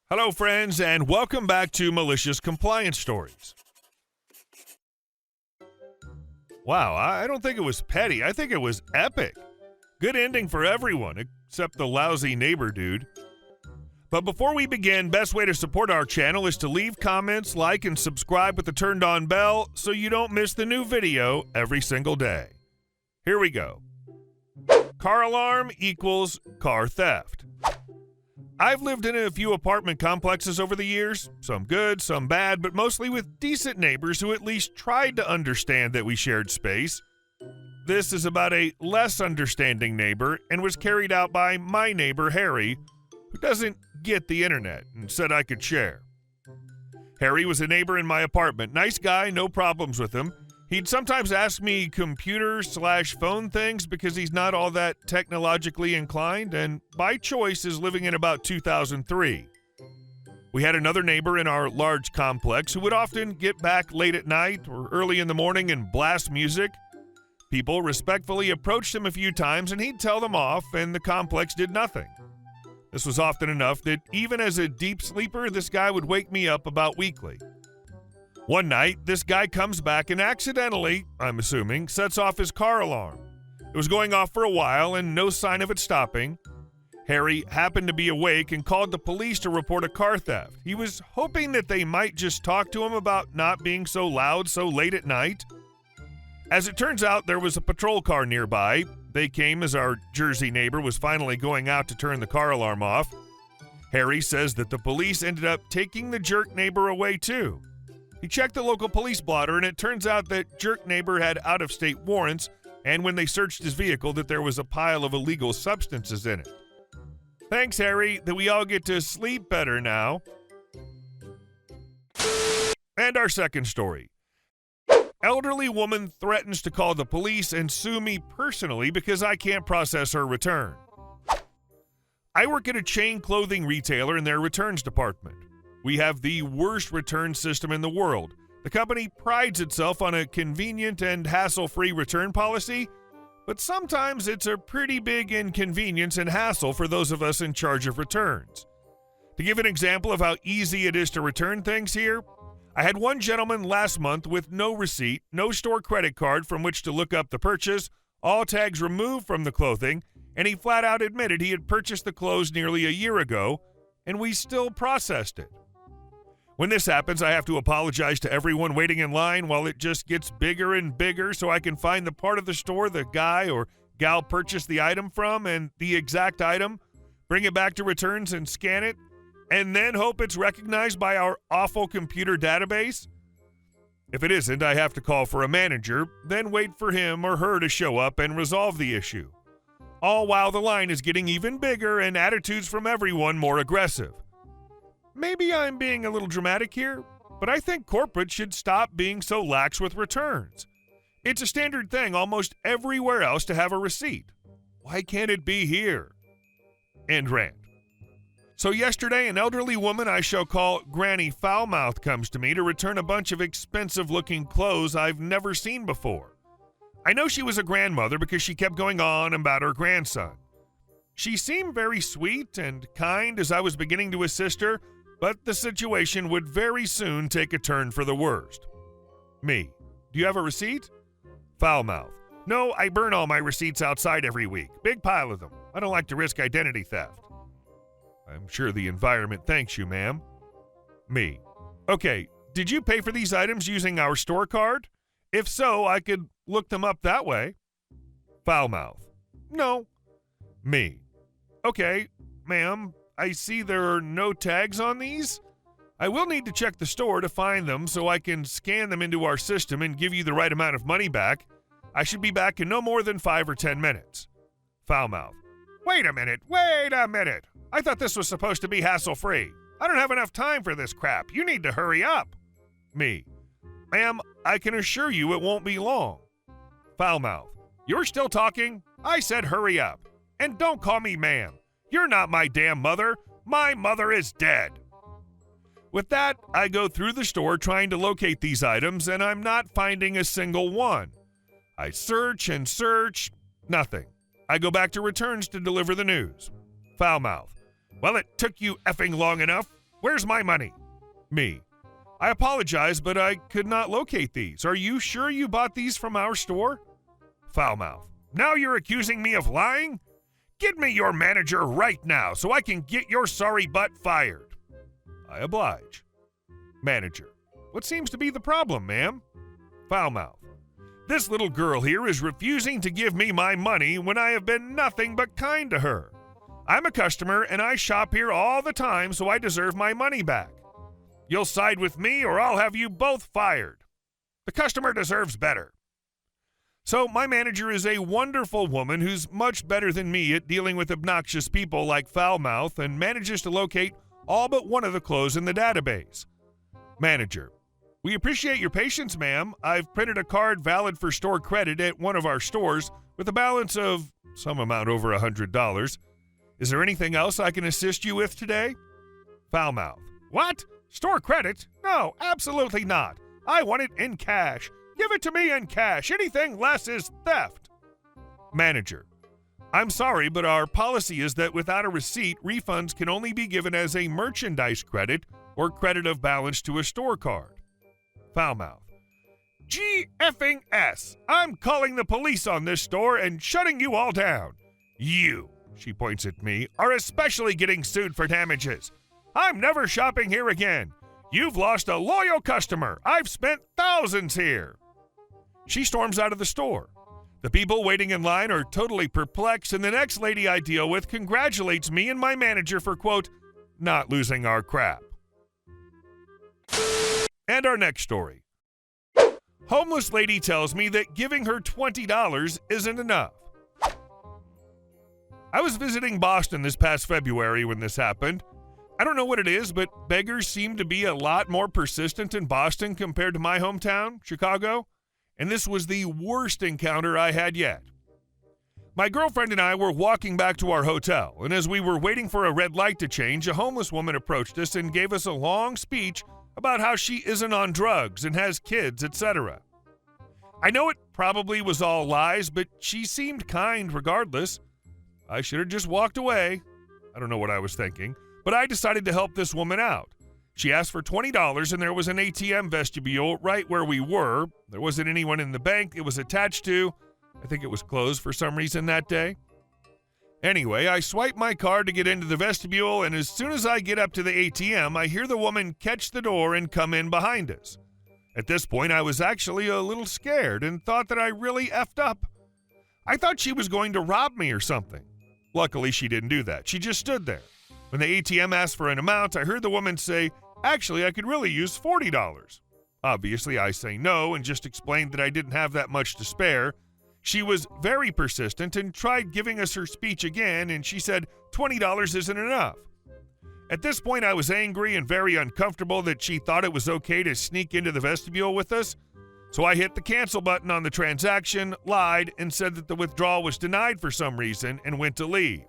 Hello, friends, and welcome back to Malicious Compliance Stories. Wow, I don't think it was petty. I think it was epic. Good ending for everyone, except the lousy neighbor dude. But before we begin, best way to support our channel is to leave comments, like, and subscribe with the turned-on bell so you don't miss the new video every single day. Here we go. Car alarm equals car theft. I've lived in a few apartment complexes over the years, some good, some bad, but mostly with decent neighbors who at least tried to understand that we shared space. This is about a less understanding neighbor and was carried out by my neighbor, Harry, who doesn't get the internet and said I could share. Harry was a neighbor in my apartment. Nice guy, no problems with him. He'd sometimes ask me computer/phone things because he's not all that technologically inclined and by choice is living in about 2003. We had another neighbor in our large complex who would often get back late at night or early in the morning and blast music. People respectfully approached him a few times and he'd tell them off and the complex did nothing. This was often enough that even as a deep sleeper, this guy would wake me up about weekly. One night, this guy comes back and accidentally, I'm assuming, sets off his car alarm. It was going off for a while and no sign of it stopping. Harry happened to be awake and called the police to report a car theft. He was hoping that they might just talk to him about not being so loud so late at night. As it turns out, there was a patrol car nearby. They came as our Jersey neighbor was finally going out to turn the car alarm off. Harry says that the police ended up taking the jerk neighbor away too. He checked the local police blotter, and it turns out that jerk neighbor had out-of-state warrants, and when they searched his vehicle, that there was a pile of illegal substances in it. Thanks, Harry, that we all get to sleep better now. And our second story. Elderly woman threatens to call the police and sue me personally because I can't process her return. I work at a chain clothing retailer in their returns department. We have the worst return system in the world. The company prides itself on a convenient and hassle-free return policy, but sometimes it's a pretty big inconvenience and hassle for those of us in charge of returns. To give an example of how easy it is to return things here, I had one gentleman last month with no receipt, no store credit card from which to look up the purchase, all tags removed from the clothing, and he flat out admitted he had purchased the clothes nearly a year ago, and we still processed it. When this happens, I have to apologize to everyone waiting in line while it just gets bigger and bigger so I can find the part of the store the guy or gal purchased the item from and the exact item, bring it back to returns and scan it, and then hope it's recognized by our awful computer database. If it isn't, I have to call for a manager, then wait for him or her to show up and resolve the issue. All while the line is getting even bigger and attitudes from everyone more aggressive. Maybe I'm being a little dramatic here, but I think corporate should stop being so lax with returns. It's a standard thing almost everywhere else to have a receipt. Why can't it be here? End rant. So yesterday, an elderly woman I shall call Granny Foulmouth comes to me to return a bunch of expensive-looking clothes I've never seen before. I know she was a grandmother because she kept going on about her grandson. She seemed very sweet and kind as I was beginning to assist her, but the situation would very soon take a turn for the worst. Me. Do you have a receipt? Foulmouth. No, I burn all my receipts outside every week. Big pile of them. I don't like to risk identity theft. I'm sure the environment thanks you, ma'am. Me. Okay, did you pay for these items using our store card? If so, I could look them up that way. Foulmouth. No. Me. Okay, ma'am, I see there are no tags on these. I will need to check the store to find them so I can scan them into our system and give you the right amount of money back. I should be back in no more than 5 or 10 minutes. Foulmouth. Wait a minute. I thought this was supposed to be hassle-free. I don't have enough time for this crap. You need to hurry up. Me. Ma'am, I can assure you it won't be long. Foulmouth. You're still talking? I said hurry up. And don't call me ma'am. You're not my damn mother. My mother is dead. With that, I go through the store trying to locate these items, and I'm not finding a single one. I search and search. Nothing. I go back to returns to deliver the news. Foulmouth. Well, it took you effing long enough. Where's my money? Me. I apologize, but I could not locate these. Are you sure you bought these from our store? Foulmouth. Now you're accusing me of lying? Get me your manager right now so I can get your sorry butt fired. I oblige. Manager. What seems to be the problem, ma'am? Foulmouth. This little girl here is refusing to give me my money when I have been nothing but kind to her. I'm a customer and I shop here all the time, so I deserve my money back. You'll side with me or I'll have you both fired. The customer deserves better. So my manager is a wonderful woman who's much better than me at dealing with obnoxious people like Foulmouth and manages to locate all but one of the clothes in the database. Manager. We appreciate your patience, ma'am. I've printed a card valid for store credit at one of our stores with a balance of some amount over $100. Is there anything else I can assist you with today? Foulmouth. What? Store credit? No, absolutely not. I want it in cash. Give it to me in cash. Anything less is theft. Manager. I'm sorry, but our policy is that without a receipt, refunds can only be given as a merchandise credit or credit of balance to a store card. Foulmouth. G-effing-S. I'm calling the police on this store and shutting you all down. You, she points at me, are especially getting sued for damages. I'm never shopping here again. You've lost a loyal customer. I've spent thousands here. She storms out of the store. The people waiting in line are totally perplexed, and the next lady I deal with congratulates me and my manager for, quote, not losing our crap. And our next story. Homeless lady tells me that giving her $20 isn't enough. I was visiting Boston this past February when this happened. I don't know what it is, but beggars seem to be a lot more persistent in Boston compared to my hometown, Chicago, and this was the worst encounter I had yet. My girlfriend and I were walking back to our hotel, and as we were waiting for a red light to change, a homeless woman approached us and gave us a long speech about how she isn't on drugs and has kids, etc. I know it probably was all lies, but she seemed kind regardless. I should have just walked away. I don't know what I was thinking. But I decided to help this woman out. She asked for $20 and there was an ATM vestibule right where we were. There wasn't anyone in the bank it was attached to. I think it was closed for some reason that day. Anyway, I swipe my card to get into the vestibule, and as soon as I get up to the ATM, I hear the woman catch the door and come in behind us. At this point, I was actually a little scared and thought that I really effed up. I thought she was going to rob me or something. Luckily, she didn't do that. She just stood there. When the ATM asked for an amount, I heard the woman say, actually, I could really use $40. Obviously, I say no and just explained that I didn't have that much to spare. She was very persistent and tried giving us her speech again, and she said $20 isn't enough. At this point, I was angry and very uncomfortable that she thought it was okay to sneak into the vestibule with us. So I hit the cancel button on the transaction, lied, and said that the withdrawal was denied for some reason and went to leave.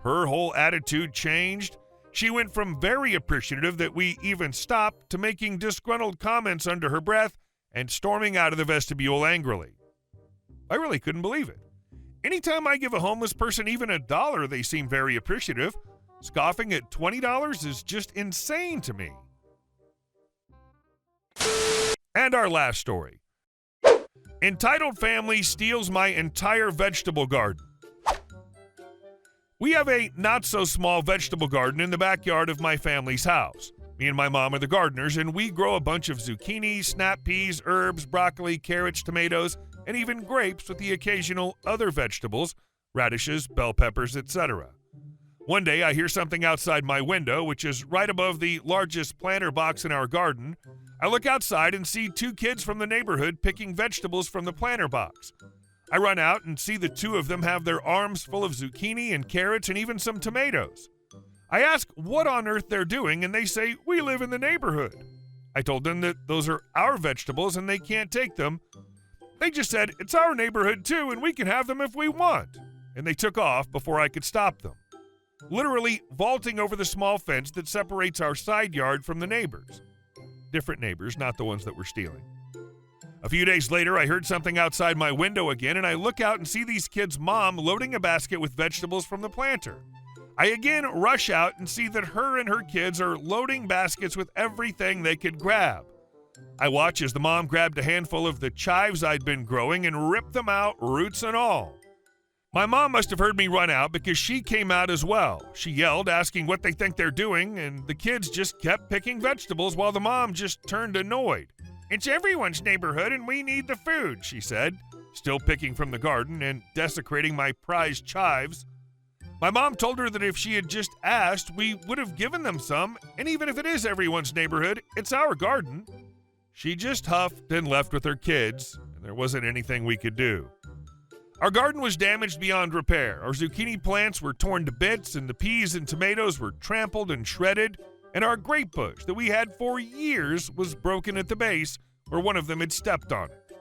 Her whole attitude changed. She went from very appreciative that we even stopped to making disgruntled comments under her breath and storming out of the vestibule angrily. I really couldn't believe it. Anytime I give a homeless person even $1, they seem very appreciative. Scoffing at $20 is just insane to me. And our last story. Entitled family steals my entire vegetable garden. We have a not-so-small vegetable garden in the backyard of my family's house. Me and my mom are the gardeners, and we grow a bunch of zucchini, snap peas, herbs, broccoli, carrots, tomatoes, and even grapes with the occasional other vegetables, radishes, bell peppers, etc. One day, I hear something outside my window, which is right above the largest planter box in our garden. I look outside and see two kids from the neighborhood picking vegetables from the planter box. I run out and see the two of them have their arms full of zucchini and carrots and even some tomatoes. I ask what on earth they're doing, and they say, we live in the neighborhood. I told them that those are our vegetables and they can't take them. They just said, it's our neighborhood too and we can have them if we want. And they took off before I could stop them, literally vaulting over the small fence that separates our side yard from the neighbors. Different neighbors, not the ones that were stealing. A few days later, I heard something outside my window again, and I look out and see these kids' mom loading a basket with vegetables from the planter. I again rush out and see that her and her kids are loading baskets with everything they could grab. I watch as the mom grabbed a handful of the chives I'd been growing and ripped them out, roots and all. My mom must have heard me run out because she came out as well. She yelled, asking what they think they're doing, and the kids just kept picking vegetables while the mom just turned annoyed. "It's everyone's neighborhood and we need the food," she said, still picking from the garden and desecrating my prized chives. My mom told her that if she had just asked, we would have given them some, and even if it is everyone's neighborhood, it's our garden. She just huffed and left with her kids, and there wasn't anything we could do. Our garden was damaged beyond repair. Our zucchini plants were torn to bits, and the peas and tomatoes were trampled and shredded, and our grape bush that we had for years was broken at the base where one of them had stepped on it.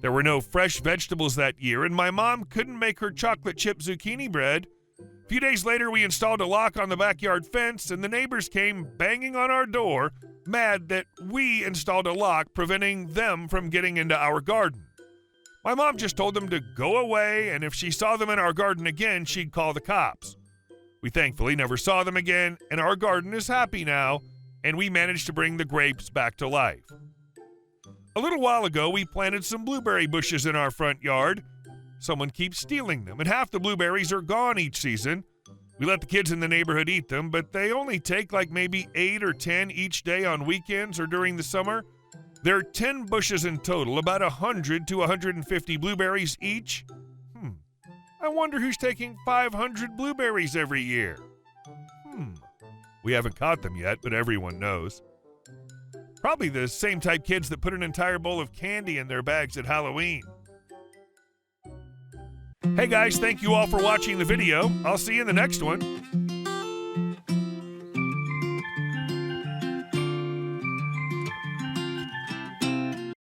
There were no fresh vegetables that year, and my mom couldn't make her chocolate chip zucchini bread. A few days later, we installed a lock on the backyard fence, and the neighbors came banging on our door, mad that we installed a lock preventing them from getting into our garden. My mom just told them to go away, and if she saw them in our garden again, she'd call the cops. We thankfully never saw them again, and our garden is happy now, and we managed to bring the grapes back to life. A little while ago, we planted some blueberry bushes in our front yard. Someone keeps stealing them, and half the blueberries are gone each season. We let the kids in the neighborhood eat them, but they only take like maybe 8 or 10 each day on weekends or during the summer. There are 10 bushes in total, about 100 to 150 blueberries each. I wonder who's taking 500 blueberries every year. We haven't caught them yet, but everyone knows. Probably the same type kids that put an entire bowl of candy in their bags at Halloween. Hey guys, thank you all for watching the video. I'll see you in the next one.